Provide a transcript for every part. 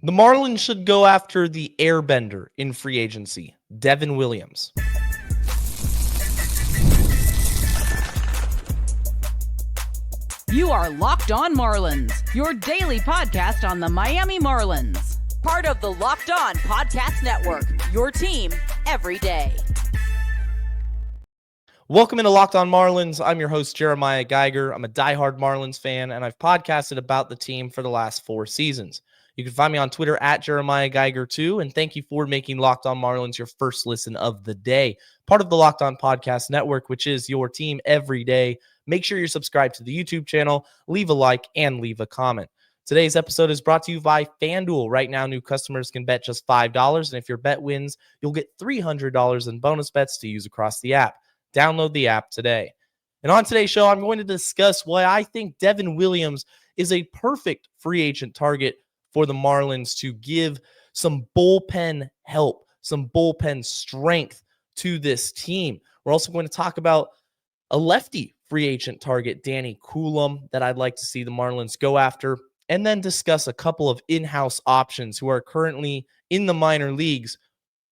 The Marlins should go after the Airbender in free agency, Devin Williams. You are Locked On Marlins, your daily podcast on the Miami Marlins. Part of the Locked On Podcast Network, your team every day. Welcome into Locked On Marlins. I'm your host, Jeremiah Geiger. I'm a diehard Marlins fan, and I've podcasted about the team for the last 4 seasons. You can find me on Twitter at Jeremiah Geiger too, and thank you for making Locked On Marlins your first listen of the day. Part of the Locked On Podcast Network, which is your team every day. Make sure you're subscribed to the YouTube channel, leave a like, and leave a comment. Today's episode is brought to you by FanDuel. Right now, new customers can bet just $5, and if your bet wins, you'll get $300 in bonus bets to use across the app. Download the app today. And on today's show, I'm going to discuss why I think Devin Williams is a perfect free agent target for the Marlins to give some bullpen help, some bullpen strength to this team. We're also going to talk about a lefty free agent target, Danny Coulombe, that I'd like to see the Marlins go after, and then discuss a couple of in-house options who are currently in the minor leagues,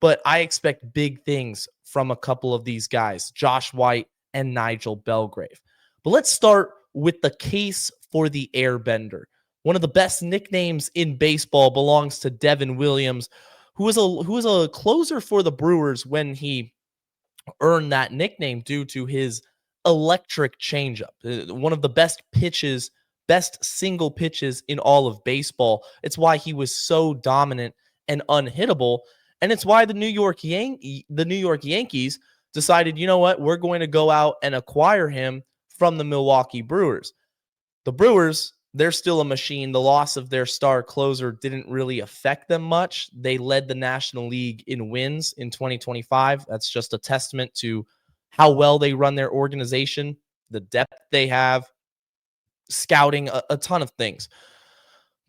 but I expect big things from a couple of these guys, Josh White and Nigel Belgrave. But let's start with the case for the Airbender. One of the best nicknames in baseball belongs to Devin Williams, who was a closer for the Brewers when he earned that nickname due to his electric changeup. One of the best single pitches in all of baseball. It's why he was so dominant and unhittable, and it's why the New York Yankees decided, you know what, we're going to go out and acquire him from the Milwaukee Brewers. The Brewers, they're still a machine. The loss of their star closer didn't really affect them much. They led the National League in wins in 2025. That's just a testament to how well they run their organization, the depth they have, scouting, a ton of things.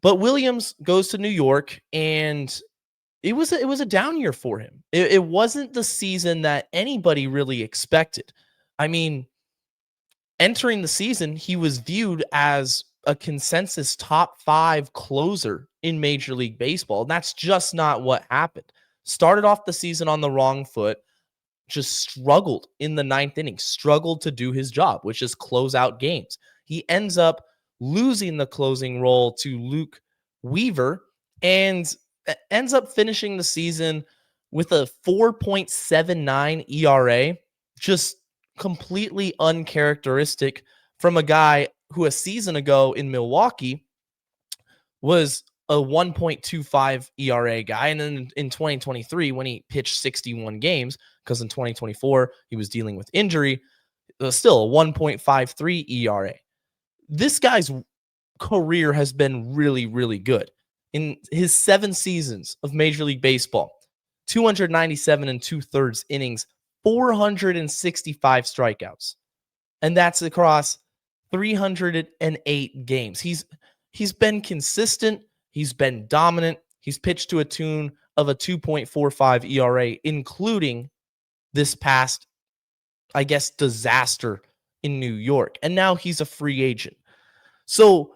But Williams goes to New York, and it was a down year for him. It wasn't the season that anybody really expected. I mean, entering the season, he was viewed as a consensus top 5 closer in Major League Baseball. And that's just not what happened. Started off the season on the wrong foot, just struggled in the 9th inning, struggled to do his job, which is close out games. He ends up losing the closing role to Luke Weaver and ends up finishing the season with a 4.79 ERA, just completely uncharacteristic from a guy who a season ago in Milwaukee was a 1.25 ERA guy. And then in 2023, when he pitched 61 games, because in 2024, he was dealing with injury, it was still a 1.53 ERA. This guy's career has been really, really good. In his 7 seasons of Major League Baseball, 297 and 2/3 innings, 465 strikeouts. And that's across 308 games. He's been consistent. He's been dominant. He's pitched to a tune of a 2.45 ERA, including this past, I guess, disaster in New York. And now he's a free agent. So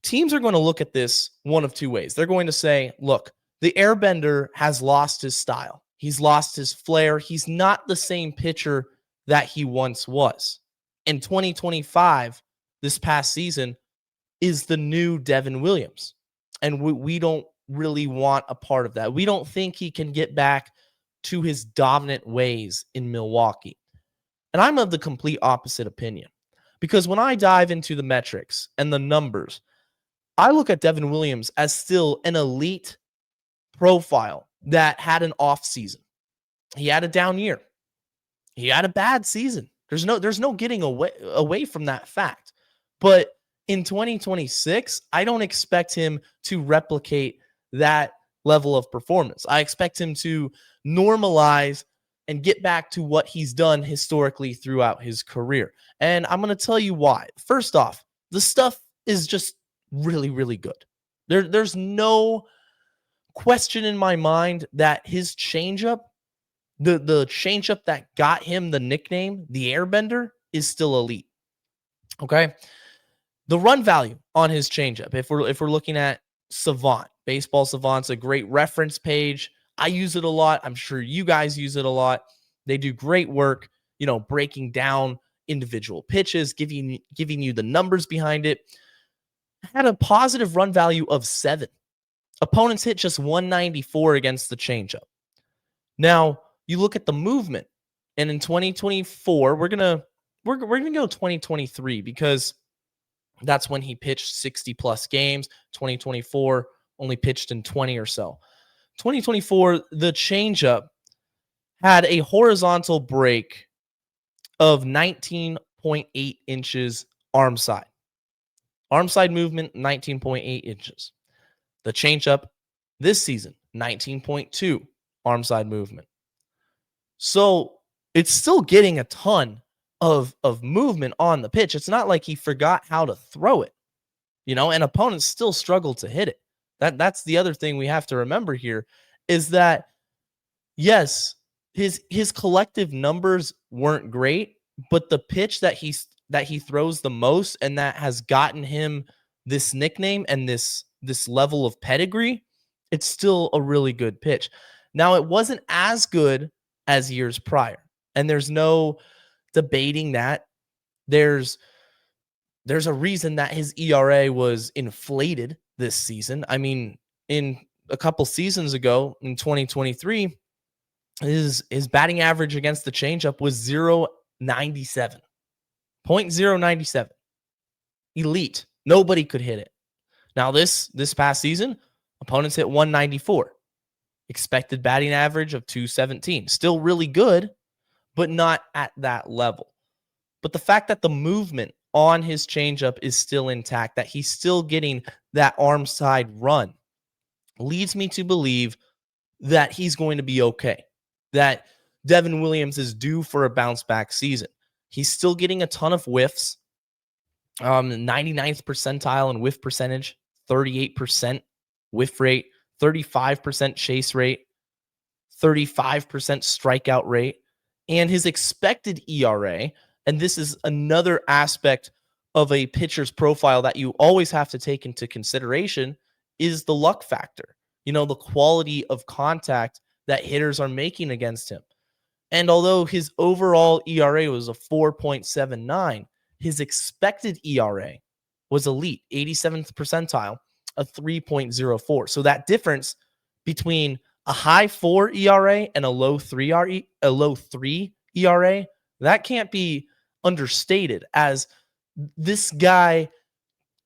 teams are going to look at this one of two ways. They're going to say, look, the Airbender has lost his style. He's lost his flair. He's not the same pitcher that he once was. In 2025, this past season, is the new Devin Williams. And we don't really want a part of that. We don't think he can get back to his dominant ways in Milwaukee. And I'm of the complete opposite opinion. Because when I dive into the metrics and the numbers, I look at Devin Williams as still an elite profile that had an off season. He had a down year. He had a bad season. There's no getting away from that fact. But in 2026, I don't expect him to replicate that level of performance. I expect him to normalize and get back to what he's done historically throughout his career. And I'm going to tell you why. First off, the stuff is just really, really good. There's no question in my mind that his changeup, the changeup that got him the nickname, the Airbender, is still elite. Okay? The run value on his changeup, if we're looking at Savant, Baseball Savant's a great reference page. I use it a lot. I'm sure you guys use it a lot. They do great work, breaking down individual pitches, giving you the numbers behind it. Had a positive run value of 7. Opponents hit just 194 against the changeup. Now, you look at the movement, and in 2024, we're gonna go 2023 because that's when he pitched 60 plus games. 2024 only pitched in 20 or so. 2024, the changeup had a horizontal break of 19.8 inches arm side. Arm side movement, 19.8 inches. The changeup this season, 19.2 arm side movement. So it's still getting a ton of movement on the pitch. It's not like he forgot how to throw it, and opponents still struggle to hit it. That's the other thing we have to remember here is that, yes, his collective numbers weren't great, but the pitch that he throws the most and that has gotten him this nickname and this level of pedigree, it's still a really good pitch. Now, it wasn't as good as years prior, and there's no debating that. There's a reason that his ERA was inflated this season. I mean, in a couple seasons ago in 2023, his batting average against the changeup was 0.97. 0.097. Elite. Nobody could hit it. Now, this past season, opponents hit 194. Expected batting average of 217. Still really good, but not at that level. But the fact that the movement on his changeup is still intact, that he's still getting that arm side run, leads me to believe that he's going to be okay. That Devin Williams is due for a bounce back season. He's still getting a ton of whiffs. 99th percentile in whiff percentage, 38% whiff rate, 35% chase rate, 35% strikeout rate, and his expected ERA. And this is another aspect of a pitcher's profile that you always have to take into consideration is the luck factor. The quality of contact that hitters are making against him. And although his overall ERA was a 4.79, his expected ERA was elite, 87th percentile, a 3.04. So that difference between a high 4 ERA and a low 3 ERA, that can't be understated, as this guy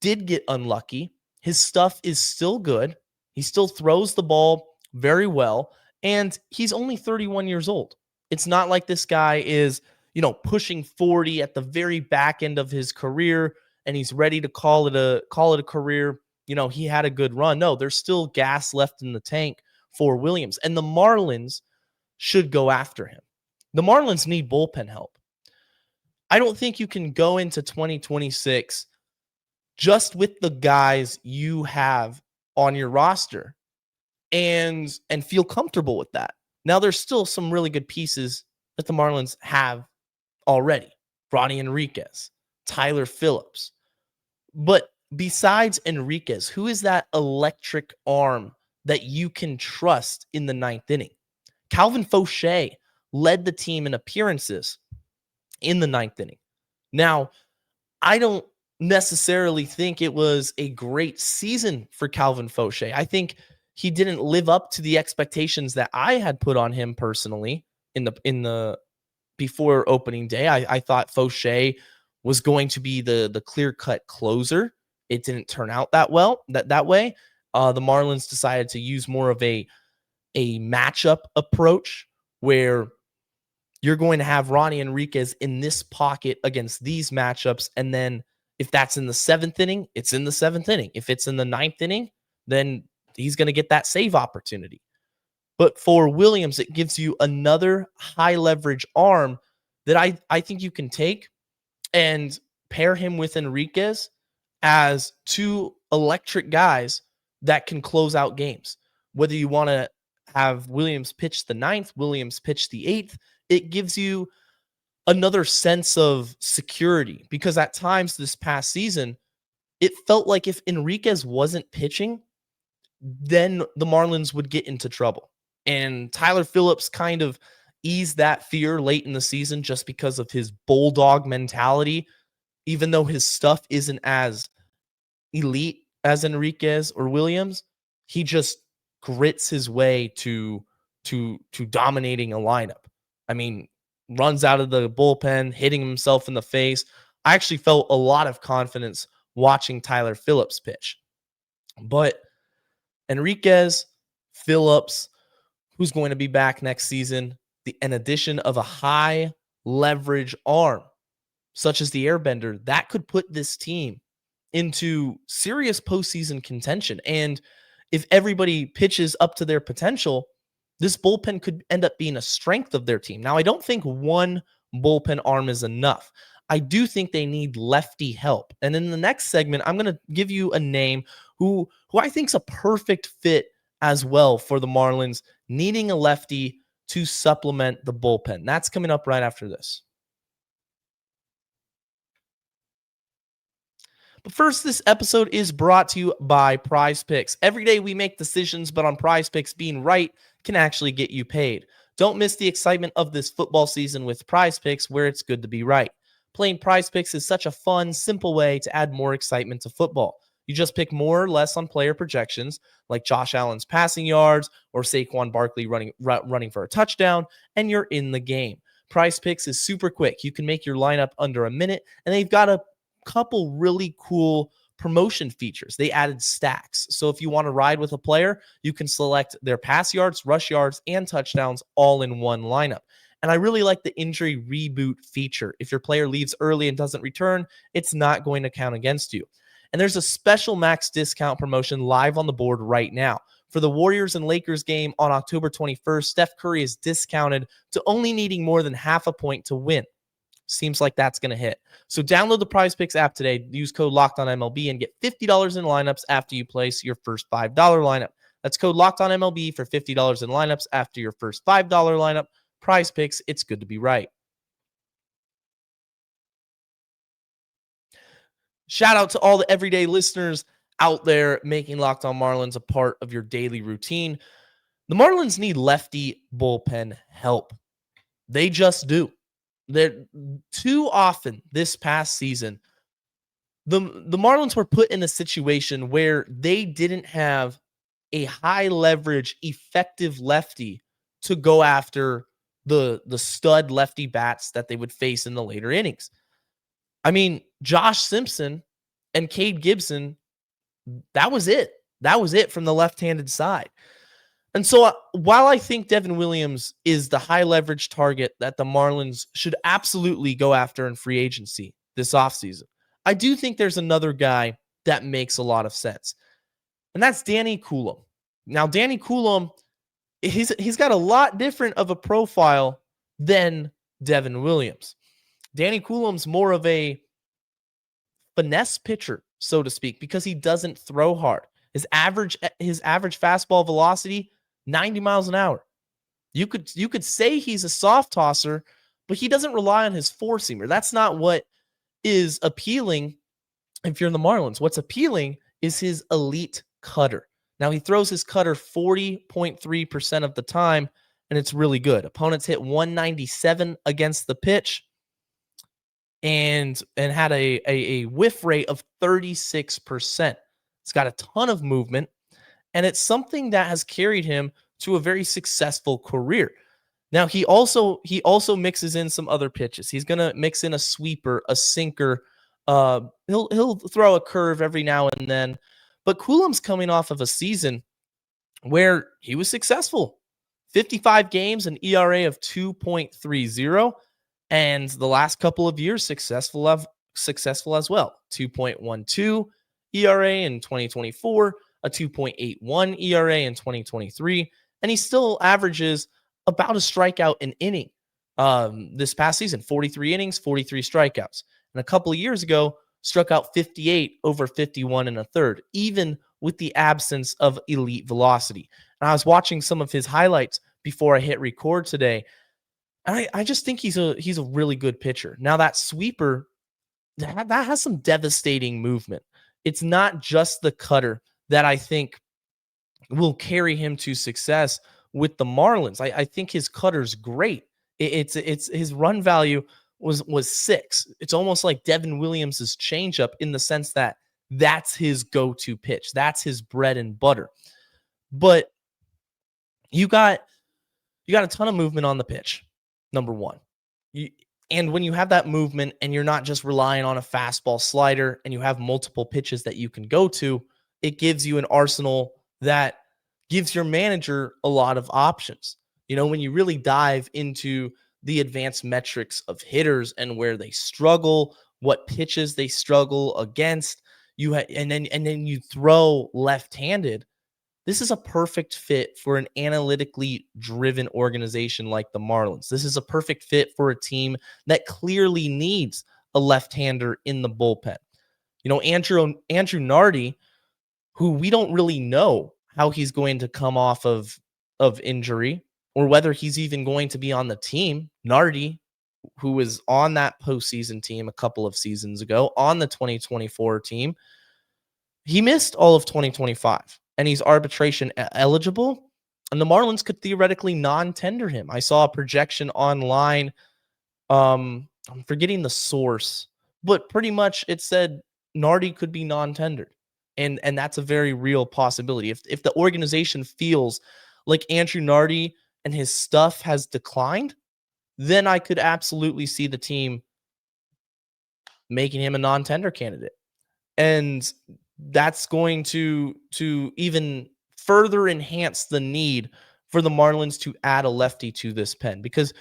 did get unlucky. His stuff is still good. He still throws the ball very well, and he's only 31 years old. It's not like this guy is, pushing 40 at the very back end of his career and he's ready to call it a career. He had a good run. No, there's still gas left in the tank for Williams, and the Marlins should go after him. The Marlins need bullpen help. I don't think you can go into 2026 just with the guys you have on your roster and feel comfortable with that. Now, there's still some really good pieces that the Marlins have already. Ronnie Enriquez, Tyler Phillips. But besides Enriquez, who is that electric arm that you can trust in the 9th inning? Calvin Fauché led the team in appearances in the 9th inning. Now, I don't necessarily think it was a great season for Calvin Fauché. I think he didn't live up to the expectations that I had put on him personally in the before opening day. I thought Fauché was going to be the clear-cut closer. It didn't turn out that way. The Marlins decided to use more of a matchup approach where you're going to have Ronnie Enriquez in this pocket against these matchups. And then if that's in the 7th inning, it's in the 7th inning. If it's in the 9th inning, then he's going to get that save opportunity. But for Williams, it gives you another high leverage arm that I think you can take and pair him with Enriquez as two electric guys that can close out games. Whether you want to have Williams pitch the 9th, Williams pitch the 8th, it gives you another sense of security, because at times this past season, it felt like if Enriquez wasn't pitching, then the Marlins would get into trouble. And Tyler Phillips kind of eased that fear late in the season just because of his bulldog mentality, even though his stuff isn't as elite as Enriquez or Williams. He just grits his way to dominating a lineup. I mean, runs out of the bullpen, hitting himself in the face. I actually felt a lot of confidence watching Tyler Phillips pitch. But Enriquez, Phillips, who's going to be back next season, an addition of a high leverage arm, such as the Airbender, that could put this team into serious postseason contention. And if everybody pitches up to their potential, this bullpen could end up being a strength of their team. Now, I don't think one bullpen arm is enough. I do think they need lefty help. And in the next segment, I'm going to give you a name who I think is a perfect fit as well for the Marlins, needing a lefty to supplement the bullpen. That's coming up right after this. But first, this episode is brought to you by PrizePicks. Every day we make decisions, but on PrizePicks, being right can actually get you paid. Don't miss the excitement of this football season with PrizePicks, where it's good to be right. Playing PrizePicks is such a fun, simple way to add more excitement to football. You just pick more or less on player projections, like Josh Allen's passing yards or Saquon Barkley running for a touchdown, and you're in the game. PrizePicks is super quick. You can make your lineup under a minute, and they've got a couple really cool promotion features. They added stacks. So if you want to ride with a player, you can select their pass yards, rush yards, and touchdowns all in one lineup. And I really like the injury reboot feature. If your player leaves early and doesn't return, it's not going to count against you. And there's a special max discount promotion live on the board right now. For the Warriors and Lakers game on October 21st, Steph Curry is discounted to only needing more than half a point to win. Seems like that's going to hit. So download the PrizePicks app today. Use code LOCKEDONMLB and get $50 in lineups after you place your first $5 lineup. That's code LOCKEDONMLB for $50 in lineups after your first $5 lineup. PrizePicks, it's good to be right. Shout out to all the everyday listeners out there making Locked On Marlins a part of your daily routine. The Marlins need lefty bullpen help. They just do. They're too often this past season, the Marlins were put in a situation where they didn't have a high leverage, effective lefty to go after the stud lefty bats that they would face in the later innings. I mean, Josh Simpson and Cade Gibson, that was it. That was it from the left-handed side. And so while I think Devin Williams is the high leverage target that the Marlins should absolutely go after in free agency this offseason, I do think there's another guy that makes a lot of sense. And that's Danny Coulombe. Now, Danny Coulombe, he's got a lot different of a profile than Devin Williams. Danny Coulombe's more of a finesse pitcher, so to speak, because he doesn't throw hard. His average fastball velocity, 90 miles an hour. You could say he's a soft tosser, but he doesn't rely on his four-seamer. That's not what is appealing if you're in the Marlins. What's appealing is his elite cutter. Now, he throws his cutter 40.3% of the time, and it's really good. Opponents hit 197 against the pitch and had a whiff rate of 36%. It's got a ton of movement, and it's something that has carried him to a very successful career. Now, he also mixes in some other pitches. He's going to mix in a sweeper, a sinker. He'll throw a curve every now and then. But Coulombe's coming off of a season where he was successful. 55 games, an ERA of 2.30, and the last couple of years successful as well. 2.12 ERA in 2024, a 2.81 ERA in 2023, and he still averages about a strikeout an inning. This past season, 43 innings, 43 strikeouts. And a couple of years ago, struck out 58 over 51 and a third, even with the absence of elite velocity. And I was watching some of his highlights before I hit record today, and I just think he's a really good pitcher. Now, that sweeper, that has some devastating movement. It's not just the cutter that I think will carry him to success with the Marlins. I think his cutter's great. It's his run value was 6. It's almost like Devin Williams' changeup in the sense that that's his go-to pitch. That's his bread and butter. But you got a ton of movement on the pitch, number one. And when you have that movement and you're not just relying on a fastball slider and you have multiple pitches that you can go to, it gives you an arsenal that gives your manager a lot of options. When you really dive into the advanced metrics of hitters and where they struggle, what pitches they struggle against, and then you throw left-handed. This is a perfect fit for an analytically driven organization like the Marlins. This is a perfect fit for a team that clearly needs a left-hander in the bullpen. Andrew Nardi, who we don't really know how he's going to come off of injury or whether he's even going to be on the team. Nardi, who was on that postseason team a couple of seasons ago, on the 2024 team, he missed all of 2025. And he's arbitration eligible, and the Marlins could theoretically non-tender him. I saw a projection online. I'm forgetting the source, but pretty much it said Nardi could be non-tendered, and that's a very real possibility. If the organization feels like Andrew Nardi and his stuff has declined, then I could absolutely see the team making him a non-tender candidate, and that's going to even further enhance the need for the Marlins to add a lefty to this pen. Because,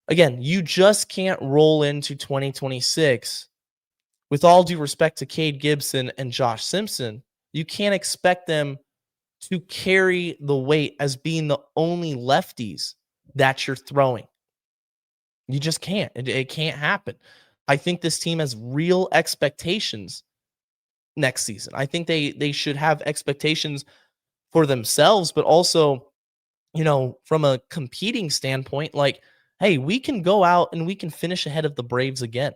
again, you just can't roll into 2026, with all due respect to Cade Gibson and Josh Simpson, you can't expect them to carry the weight as being the only lefties that you're throwing. You just can't. It can't happen. I think this team has real expectations next season. I think they should have expectations for themselves, but also, from a competing standpoint, like, hey, we can go out and we can finish ahead of the Braves again.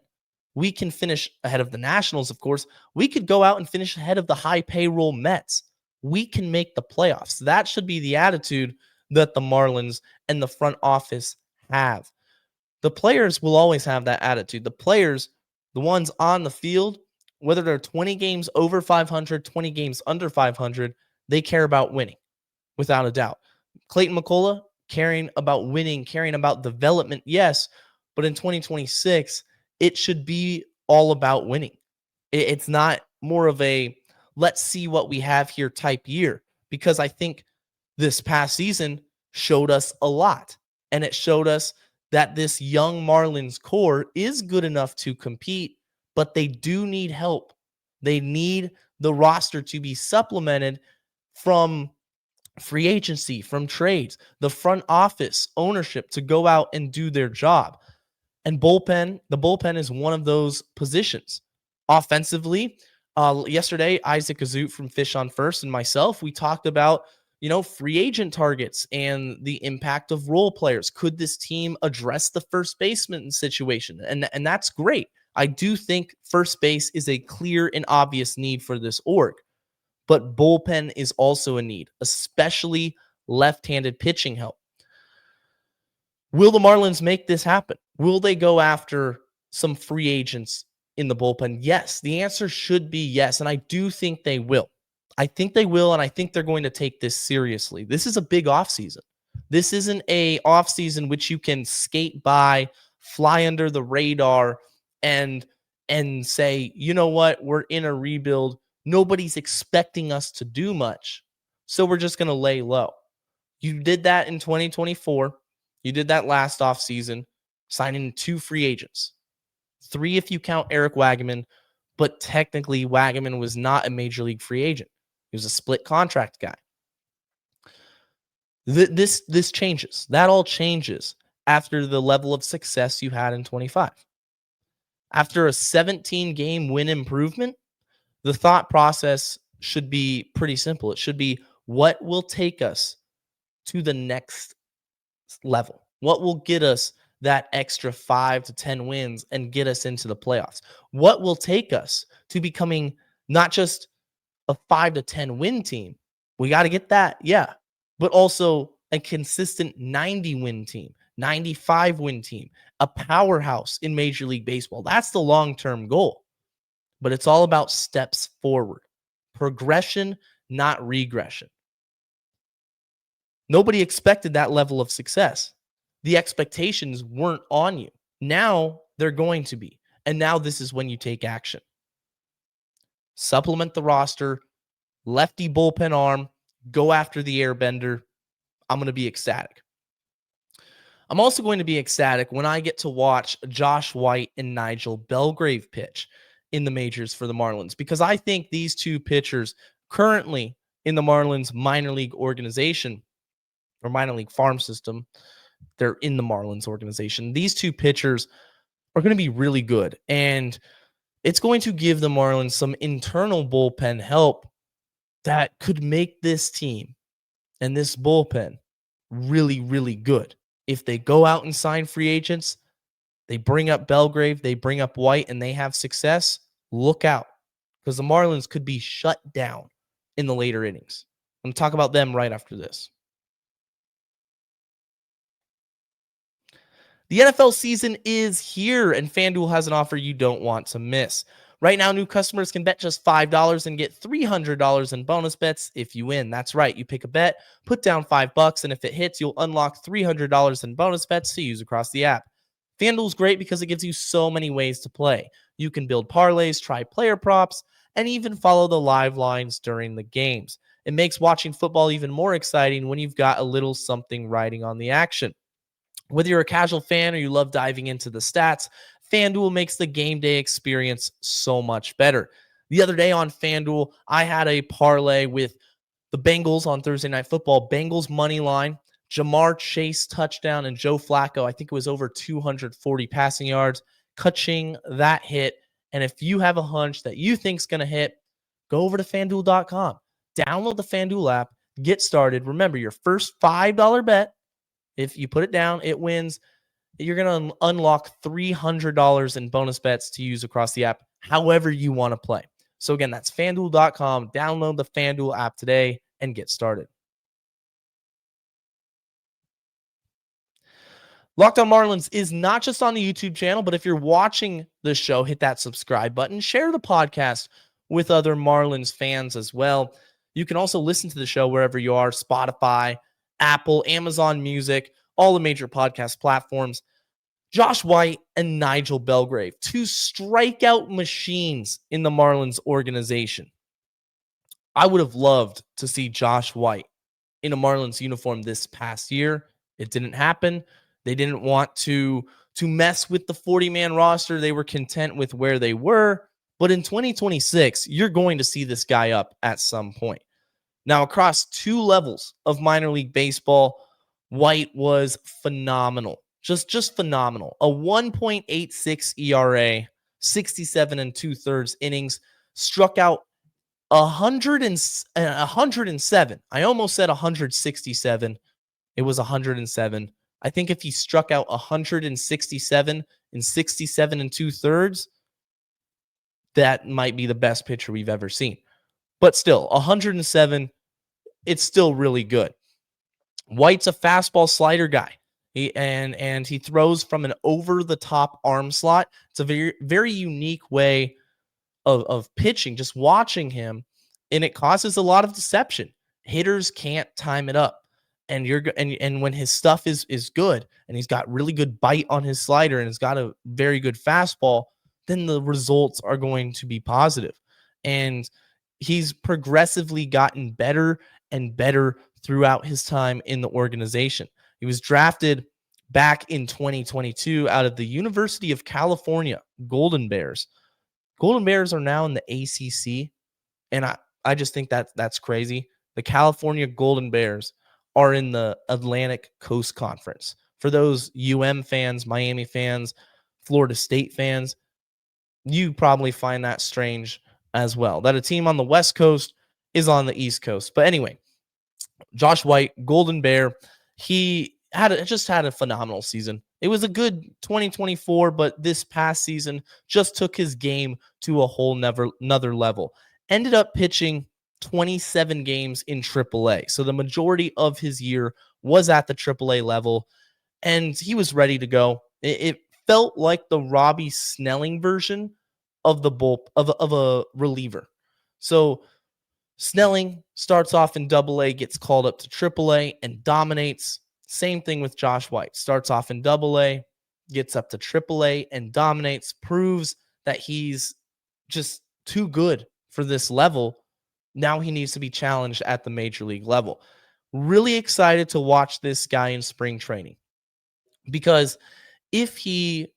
We can finish ahead of the Nationals, of course. We could go out and finish ahead of the high payroll Mets. We can make the playoffs. That should be the attitude that the Marlins and the front office have. The players will always have that attitude. The players, the ones on the field, whether they're 20 games over 500, 20 games under 500, they care about winning, without a doubt. Clayton McCullough, caring about winning, caring about development, yes, but in 2026, it should be all about winning. It's not more of a let's see what we have here type year, because I think this past season showed us a lot, and it showed us that this young Marlins core is good enough to compete, but they do need help. They need the roster to be supplemented from free agency, from trades, the front office, ownership to go out and do their job. And the bullpen is one of those positions. Offensively, yesterday, Isaac Azout from Fish on First and myself, we talked about free agent targets and the impact of role players. Could this team address the first baseman situation? And that's great. I do think first base is a clear and obvious need for this org, but bullpen is also a need, especially left-handed pitching help. Will the Marlins make this happen? Will they go after some free agents in the bullpen? Yes. The answer should be yes, and I do think they will. I think they will, and I think they're going to take this seriously. This is a big offseason. This isn't a offseason which you can skate by, fly under the radar, and say, you know what, we're in a rebuild. Nobody's expecting us to do much, so we're just going to lay low. You did that in 2024. You did that last offseason, signing 2 free agents. 3 if you count Eric Wagaman, but technically Wagaman was not a major league free agent. He was a split contract guy. This changes. That all changes after the level of success you had in 25. After a 17-game win improvement, the thought process should be pretty simple. It should be, what will take us to the next level? What will get us that extra 5 to 10 wins and get us into the playoffs? What will take us to becoming not just a 5 to 10 win team, We got to get that. Yeah. But also a consistent 90-win team, 95-win team, a powerhouse in Major League Baseball. That's the long-term goal. But it's all about steps forward, progression, not regression. Nobody expected that level of success. The expectations weren't on you. Now they're going to be. And now this is when you take action. Supplement the roster, lefty bullpen arm, go after the Airbender. I'm going to be ecstatic. I'm also going to be ecstatic when I get to watch Josh White and Nigel Belgrave pitch in the majors for the Marlins, because I think these two pitchers currently in the Marlins minor league organization or minor league farm system, they're in the Marlins organization. These two pitchers are going to be really good, and it's going to give the Marlins some internal bullpen help that could make this team and this bullpen really, really good. If they go out and sign free agents, they bring up Belgrave, they bring up White, and they have success, look out, because the Marlins could be shut down in the later innings. I'm going to talk about them right after this. The NFL season is here, and FanDuel has an offer you don't want to miss. Right now, new customers can bet just $5 and get $300 in bonus bets if you win. That's right. You pick a bet, put down $5, and if it hits, you'll unlock $300 in bonus bets to use across the app. FanDuel's great because it gives you so many ways to play. You can build parlays, try player props, and even follow the live lines during the games. It makes watching football even more exciting when you've got a little something riding on the action. Whether you're a casual fan or you love diving into the stats, FanDuel makes the game day experience so much better. The other day on FanDuel, I had a parlay with the Bengals on Thursday Night Football. Bengals money line, Jamar Chase touchdown, and Joe Flacco, I think it was over 240 passing yards. Ka-ching, that hit. And if you have a hunch that you think's going to hit, go over to FanDuel.com. Download the FanDuel app. Get started. Remember, your first $5 bet, if you put it down, it wins. You're going to unlock $300 in bonus bets to use across the app, however you want to play. So again, that's FanDuel.com. Download the FanDuel app today and get started. Locked On Marlins is not just on the YouTube channel, but if you're watching the show, hit that subscribe button. Share the podcast with other Marlins fans as well. You can also listen to the show wherever you are, Spotify, Apple, Amazon Music, all the major podcast platforms. Josh White and Nigel Belgrave, two strikeout machines in the Marlins organization. I would have loved to see Josh White in a Marlins uniform this past year. It didn't happen. They didn't want to mess with the 40-man roster. They were content with where they were. But in 2026, you're going to see this guy up at some point. Now, across two levels of minor league baseball, White was phenomenal. Just phenomenal. A 1.86 ERA, 67 2/3 innings, struck out 107. I almost said 167. It was 107. I think if he struck out 167 in 67 2/3, that might be the best pitcher we've ever seen. But still, 107, it's still really good. White's a fastball slider guy. He throws from an over-the-top arm slot. It's a very, very unique way of pitching, just watching him, and it causes a lot of deception. Hitters can't time it up. And when his stuff is good and he's got really good bite on his slider and he's got a very good fastball, then the results are going to be positive. And he's progressively gotten better and better throughout his time in the organization. He was drafted back in 2022 out of the University of California, Golden Bears. Golden Bears are now in the ACC, and I just think that's crazy. The California Golden Bears are in the Atlantic Coast Conference. For those fans, Miami fans, Florida State fans, you probably find that strange as well, that a team on the West Coast is on the East Coast. But anyway, Josh White, Golden Bear, he had a phenomenal season. It was a good 2024, but this past season just took his game to a whole another level. Ended up pitching 27 games in AAA. So the majority of his year was at the AAA level, and he was ready to go. It felt like the Robbie Snelling version of of a reliever. So Snelling starts off in AA, gets called up to AAA, and dominates. Same thing with Josh White. Starts off in AA, gets up to AAA, and dominates. Proves that he's just too good for this level. Now he needs to be challenged at the major league level. Really excited to watch this guy in spring training, because if he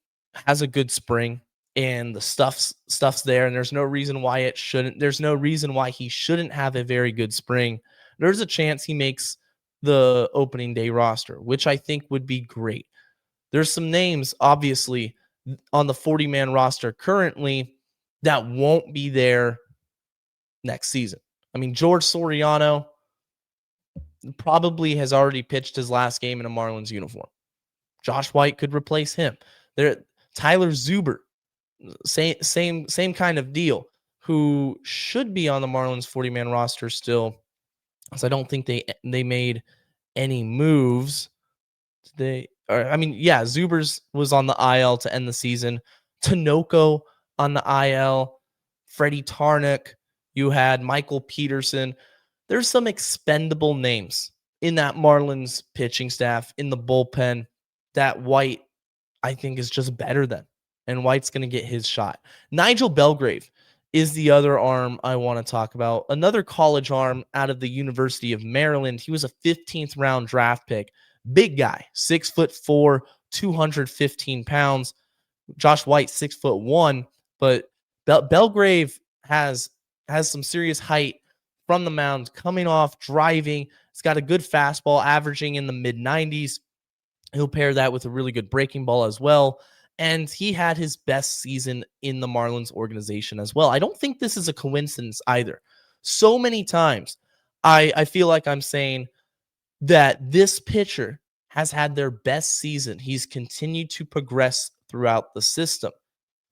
has a good spring and the stuff's there, and there's no reason why he shouldn't have a very good spring, there's a chance he makes the opening day roster, which I think would be great. There's some names, obviously, on the 40-man roster currently that won't be there next season. I mean, George Soriano probably has already pitched his last game in a Marlins uniform. Josh White could replace him. Tyler Zuber, same kind of deal, who should be on the Marlins 40-man roster still, because I don't think they made any moves. Zubers was on the IL to end the season. Tinoco on the IL. Freddie Tarnick. You had Michael Peterson. There's some expendable names in that Marlins pitching staff, in the bullpen, that White, I think, is just better than. And White's going to get his shot. Nigel Belgrave is the other arm I want to talk about. Another college arm out of the University of Maryland. He was a 15th round draft pick. Big guy, 6'4", 215 pounds. Josh White, 6'1", but Belgrave has some serious height from the mound, coming off, driving. He's got a good fastball, averaging in the mid-90s. He'll pair that with a really good breaking ball as well. And he had his best season in the Marlins organization as well. I don't think this is a coincidence either. So many times I feel like I'm saying that this pitcher has had their best season. He's continued to progress throughout the system.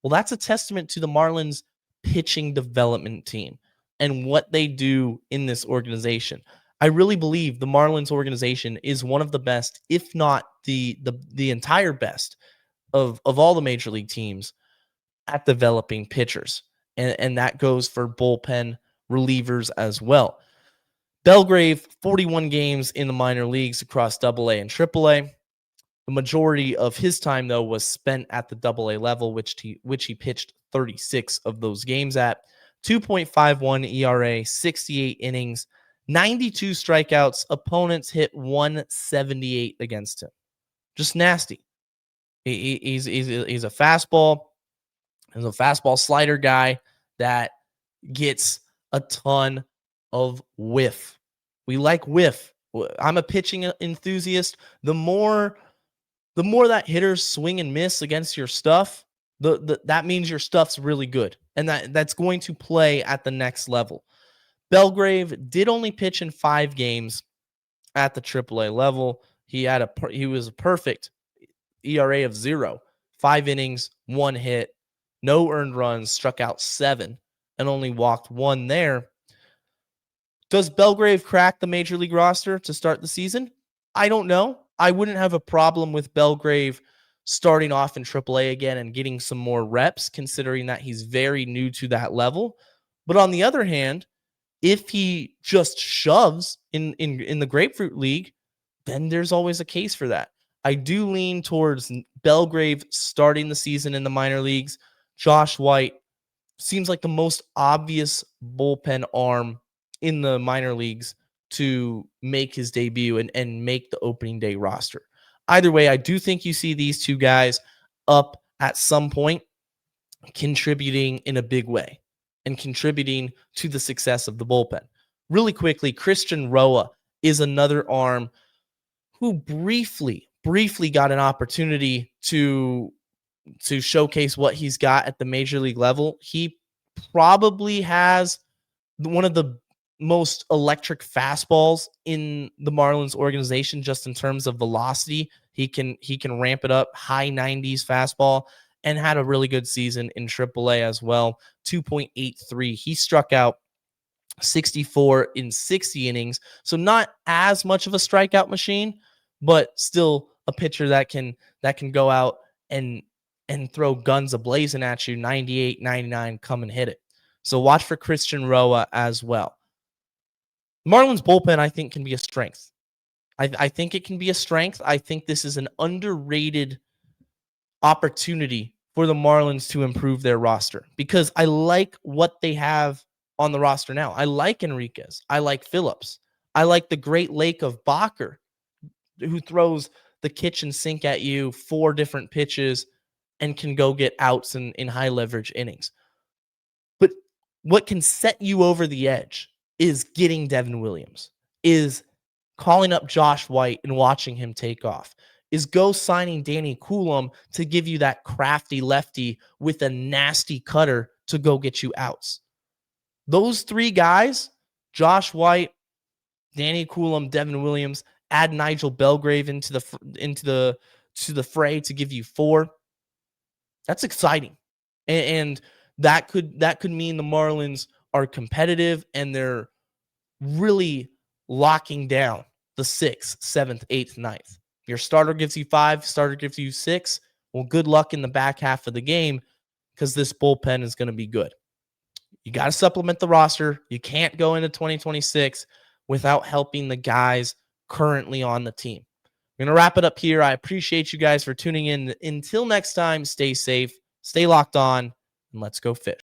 Well, that's a testament to the Marlins pitching development team and what they do in this organization. I really believe the Marlins organization is one of the best, if not the entire best of all the major league teams at developing pitchers. And that goes for bullpen relievers as well. Belgrave, 41 games in the minor leagues across AA and AAA. The majority of his time, though, was spent at the AA level, which he pitched 36 of those games at. 2.51 ERA, 68 innings, 92 strikeouts. Opponents hit 178 against him. Just nasty. He's a fastball. He's a fastball slider guy that gets a ton of whiff. We like whiff. I'm a pitching enthusiast. The more that hitters swing and miss against your stuff, that means your stuff's really good, and that's going to play at the next level. Belgrave did only pitch in 5 games at the AAA level. He was a perfect ERA of 0, 5 innings, 1 hit, no earned runs, struck out 7, and only walked 1 there. Does Belgrave crack the major league roster to start the season? I don't know. I wouldn't have a problem with Belgrave starting off in AAA again and getting some more reps, considering that he's very new to that level. But on the other hand, if he just shoves in the Grapefruit League, then there's always a case for that. I do lean towards Belgrave starting the season in the minor leagues. Josh White seems like the most obvious bullpen arm in the minor leagues to make his debut and make the opening day roster. Either way, I do think you see these two guys up at some point, contributing in a big way and contributing to the success of the bullpen. Really quickly, Christian Roa is another arm who briefly got an opportunity to showcase what he's got at the major league level. He probably has one of the most electric fastballs in the Marlins organization, just in terms of velocity. He can ramp it up, high 90s fastball, and had a really good season in AAA as well. 2.83. He struck out 64 in 60 innings. So not as much of a strikeout machine, but still a pitcher that can go out and throw guns a-blazing at you, 98, 99, come and hit it. So watch for Christian Roa as well. Marlins bullpen, I think, can be a strength. I think it can be a strength. I think this is an underrated opportunity for the Marlins to improve their roster because I like what they have on the roster now. I like Enriquez. I like Phillips. I like the Great Lake of Bacher, who throws the kitchen sink at you 4 different pitches and can go get outs in high leverage innings. But what can set you over the edge is getting Devin Williams, is calling up Josh White and watching him take off, is go signing Danny Coulombe to give you that crafty lefty with a nasty cutter to go get you outs. Those 3 guys, Josh White, Danny Coulombe, Devin Williams, add Nigel Belgrave into the fray to give you 4. That's exciting. And that could mean the Marlins are competitive and they're really locking down the 6th, 7th, 8th, 9th. If your starter gives you 5, starter gives you 6, well, good luck in the back half of the game because this bullpen is going to be good. You got to supplement the roster. You can't go into 2026 without helping the guys currently on the team. I'm going to wrap it up here. I appreciate you guys for tuning in. Until next time, stay safe, stay locked on, and let's go fish.